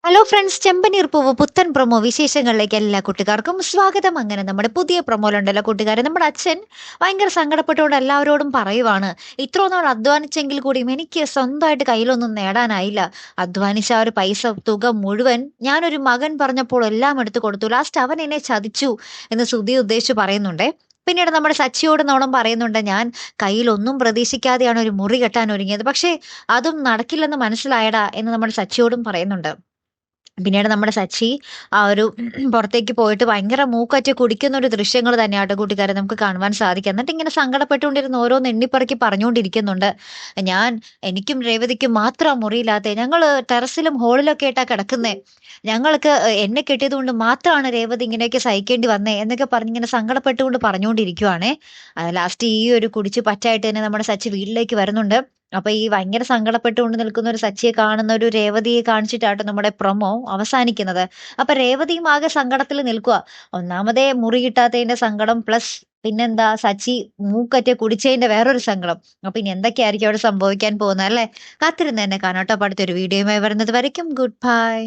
Hello friends, ചെമ്പനീർ പൂവ് പുത്തൻ promo വിശേഷങ്ങളിലേക്ക് എല്ലാ കുട്ടികാർക്കും സ്വാഗതം. അങ്ങനെ നമ്മുടെ പുതിയ പ്രൊമോയിലുണ്ടല്ലോ കൂട്ടുകാരെ, നമ്മുടെ അച്ഛൻ ഭയങ്കര സങ്കടപ്പെട്ടുകൊണ്ട് എല്ലാവരോടും പറയുവാണ്, ഇത്രോ നാൾ അധ്വാനിച്ചെങ്കിൽ കൂടിയും എനിക്ക് സ്വന്തമായിട്ട് കയ്യിലൊന്നും നേടാനായില്ല. അധ്വാനിച്ച ആ ഒരു പൈസ തുക മുഴുവൻ ഞാനൊരു മകൻ പറഞ്ഞപ്പോൾ എല്ലാം എടുത്തു കൊടുത്തു. ലാസ്റ്റ് അവൻ എന്നെ ചതിച്ചു എന്ന് ശ്രുതി ഉദ്ദേശിച്ച് പറയുന്നുണ്ടേ. പിന്നീട് നമ്മുടെ സച്ചിയോട് നോണം പറയുന്നുണ്ട്, ഞാൻ കയ്യിലൊന്നും പ്രതീക്ഷിക്കാതെയാണ് ഒരു മുറി കെട്ടാൻ ഒരുങ്ങിയത്, പക്ഷേ അതും നടക്കില്ലെന്ന് മനസ്സിലായടാ എന്ന് നമ്മുടെ സച്ചിയോടും പറയുന്നുണ്ട്. പിന്നീട് നമ്മുടെ സച്ചി ആ ഒരു പുറത്തേക്ക് പോയിട്ട് ഭയങ്കര മൂക്കറ്റ് കുടിക്കുന്ന ഒരു ദൃശ്യങ്ങൾ തന്നെയാട്ടോ കൂട്ടുകാരെ നമുക്ക് കാണുവാൻ സാധിക്കും. എന്നിട്ട് ഇങ്ങനെ സങ്കടപ്പെട്ടുകൊണ്ടിരുന്ന് ഓരോന്ന് എണ്ണിപ്പറക്കി പറഞ്ഞുകൊണ്ടിരിക്കുന്നുണ്ട്. ഞാൻ എനിക്കും രേവതിക്കും മാത്രം മുറിയില്ലാത്തെ, ഞങ്ങള് ടെറസിലും ഹോളിലൊക്കെ ആയിട്ടാ കിടക്കുന്നേ, ഞങ്ങൾക്ക് എന്നെ കെട്ടിയത് കൊണ്ട് മാത്രമാണ് രേവതി ഇങ്ങനെയൊക്കെ സഹിക്കേണ്ടി വന്നേ എന്നൊക്കെ പറഞ്ഞിങ്ങനെ സങ്കടപ്പെട്ടുകൊണ്ട് പറഞ്ഞുകൊണ്ടിരിക്കുവാണേ. ലാസ്റ്റ് ഈ ഒരു കുടിച്ച് പറ്റായിട്ട് തന്നെ നമ്മുടെ സച്ചി വീട്ടിലേക്ക് വരുന്നുണ്ട്. അപ്പൊ ഈ ഭയങ്കര സങ്കടപ്പെട്ടുകൊണ്ട് നിൽക്കുന്ന ഒരു സച്ചിയെ കാണുന്ന ഒരു രേവതിയെ കാണിച്ചിട്ടാട്ടോ നമ്മുടെ പ്രൊമോ അവസാനിക്കുന്നത്. അപ്പൊ രേവതിയും ആകെ സങ്കടത്തിൽ നിൽക്കുക. ഒന്നാമതേ മുറി കിട്ടാത്തതിന്റെ സങ്കടം, പ്ലസ് പിന്നെന്താ സച്ചി മൂക്കറ്റെ കുടിച്ചതിന്റെ വേറൊരു സങ്കടം. അപ്പൊ ഇനി എന്തൊക്കെയായിരിക്കും അവിടെ സംഭവിക്കാൻ പോകുന്നത് അല്ലെ? കാത്തിരുന്ന് തന്നെ കാണാട്ടോ. അപ്പൊ അടുത്തൊരു വീഡിയോയുമായി വരുന്നത് വരയ്ക്കും ഗുഡ് ബൈ.